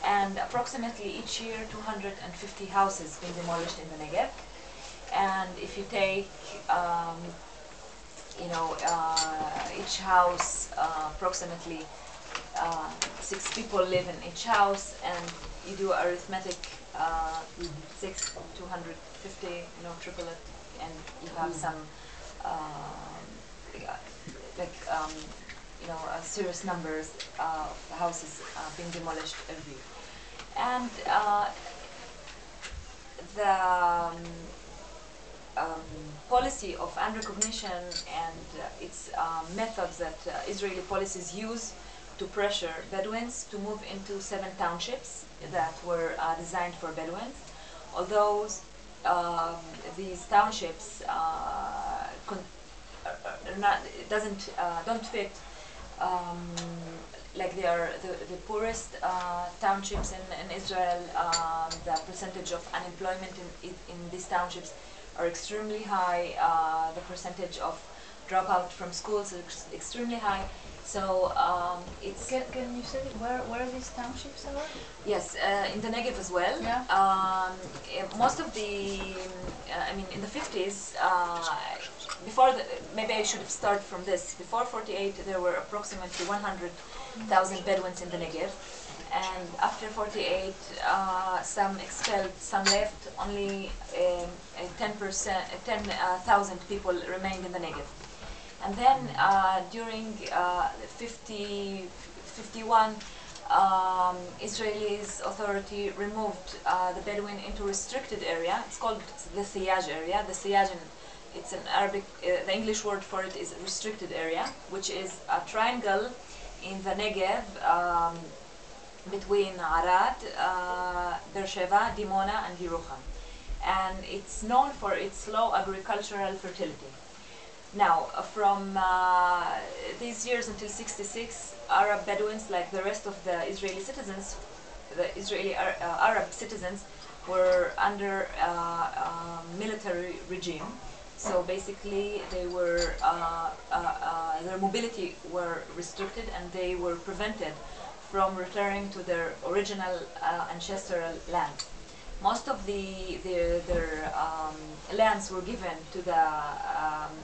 and approximately each year 250 houses being demolished in the Negev. And if you take, each house, approximately 6 people live in each house, and you do arithmetic, 6, 250, triple it, and you have some, serious numbers of houses being demolished every year. And the policy of unrecognition and its methods that Israeli policies use to pressure Bedouins to move into 7 townships that were designed for Bedouins. Although these townships don't fit, like they are the poorest townships in Israel. The percentage of unemployment in these townships are extremely high. The percentage of dropout from schools is extremely high. So it's. Can you say where these townships are? Yes, in the Negev as well. Yeah. Most of the, in the 50s, before maybe I should have started from this. Before 48, there were approximately 100,000 Bedouins in the Negev, and after 48, some expelled, some left. Only 10,000 people remained in the Negev. And then during 51, Israelis authority removed the Bedouin into restricted area. It's called the Siyaj area. The Siyaj, it's an Arabic, the English word for it is restricted area, which is a triangle in the Negev between Arad, Beersheba, Dimona, and Yerucham. And it's known for its low agricultural fertility. Now, from these years until 66, Arab Bedouins, like the rest of the Israeli citizens, the Israeli Arab citizens, were under military regime. So basically, they were their mobility were restricted, and they were prevented from returning to their original ancestral land. Most of their lands were given to the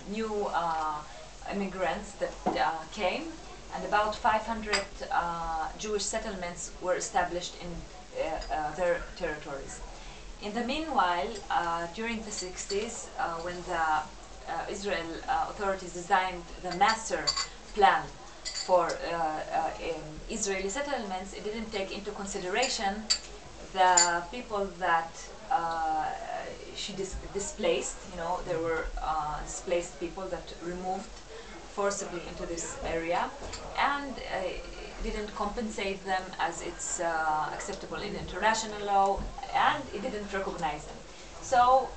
new immigrants that came, and about 500 Jewish settlements were established in their territories. In the meanwhile, during the 60s, when the Israel authorities designed the master plan for Israeli settlements, it didn't take into consideration the people that she displaced. There were displaced people that removed forcibly into this area, and didn't compensate them as it's acceptable in international law, and it didn't recognize them. So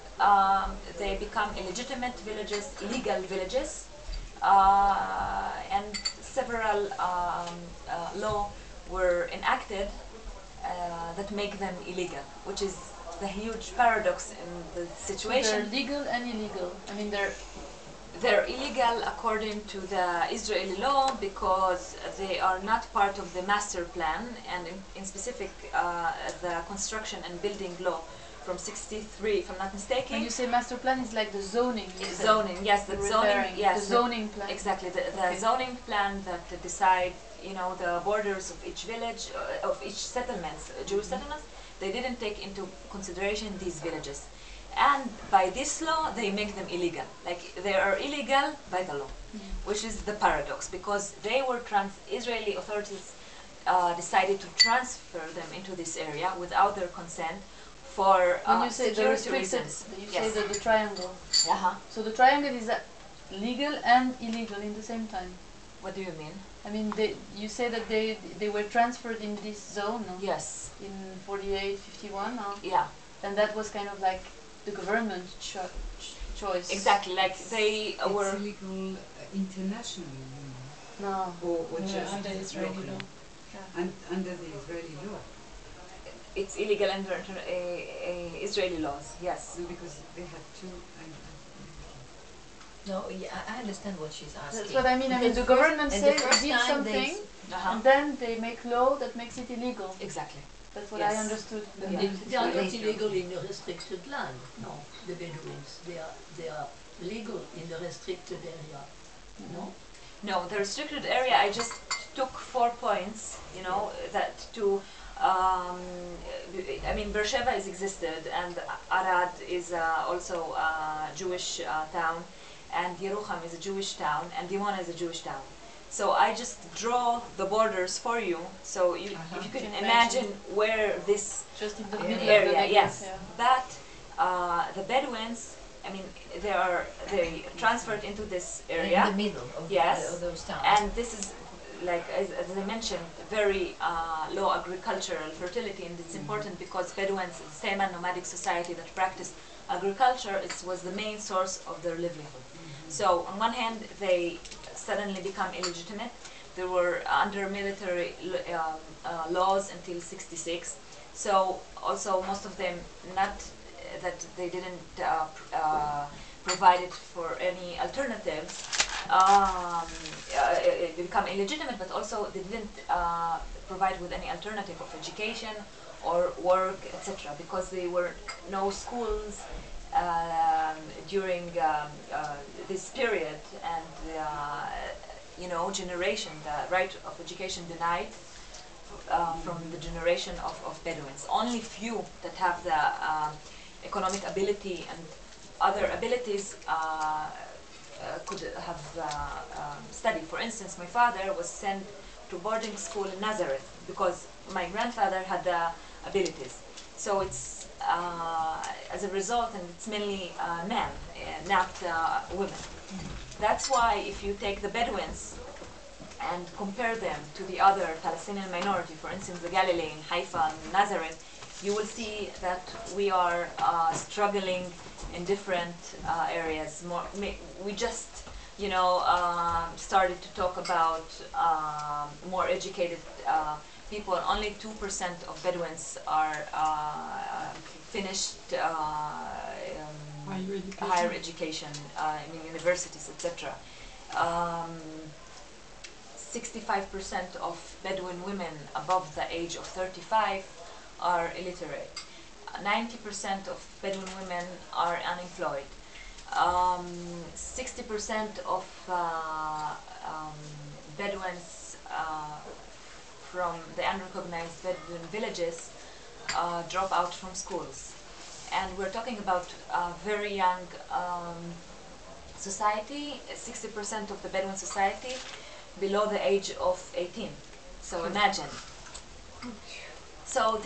they become illegitimate villages, illegal villages, and several laws were enacted that make them illegal, which is the huge paradox in the situation. They're legal and illegal. They're illegal according to the Israeli law because they are not part of the master plan, and in specific the construction and building law from 63, if I'm not mistaken. When you say master plan, it's like the zoning. Zoning, yes, the zoning, yes, the zoning plan. Exactly, the zoning plan that decide, the borders of each village, of each settlements, Jewish settlements. They didn't take into consideration these villages, and by this law they make them illegal. Like they are illegal by the law, which is the paradox, because they were Israeli authorities decided to transfer them into this area without their consent. For when you say the restricted, reasons. You say the triangle. So the triangle is legal and illegal in the same time. What do you mean? You say that they were transferred in this zone, no? Yes. In 48, 51, no? Yeah. And that was kind of like the government choice. Exactly, like they were... It's illegal internationally, No. Or just under Israeli law. Yeah. Under the Israeli law. It's illegal under Israeli laws, yes. Because they had two... No, yeah, I understand what she's asking. That's what I mean. The government said did something, Uh-huh. and then they make law that makes it illegal. Exactly. That's what Yes. I understood. But Yeah. they are not illegal in the restricted land. No, the Bedouins. They are legal in the restricted area. No. No, the restricted area, I just took 4 points, you know, that to, I mean, Beersheba is existed, and Arad is also a Jewish town, and Yerucham is a Jewish town, and Dimona is a Jewish town. So I just draw the borders for you, so you, if you can Can imagine where this Just in the Yeah. middle of the area, Negev, yes, that the Bedouins, I mean, they transferred into this area. In the middle of, Yes. of those towns. And this is, like, as I mentioned, very low agricultural fertility, and it's important because Bedouins, the same nomadic society that practiced agriculture, was the main source of their livelihood. So on one hand, they suddenly become illegitimate. They were under military laws until '66. So also most of them, not that they didn't provide it for any alternatives, they become illegitimate, but also they didn't provide with any alternative of education or work, etc., because there were no schools during this period, and you know, generation, the right of education denied from the generation of Bedouins. Only few that have the economic ability and other abilities could have studied. For instance, my father was sent to boarding school in Nazareth because my grandfather had the abilities. So it's as a result, and it's mainly men, not women. That's why if you take the Bedouins and compare them to the other Palestinian minority, for instance, the Galilean, Haifa, and Nazareth, you will see that we are struggling in different areas. We just, you know, started to talk about more educated people. Only 2% of Bedouins are finished higher education in universities, etc. 65% of Bedouin women above the age of 35 are illiterate. 90% of Bedouin women are unemployed. 60% of Bedouins from the unrecognized Bedouin villages drop out from schools. And we're talking about a very young society. 60% of the Bedouin society below the age of 18. So imagine. So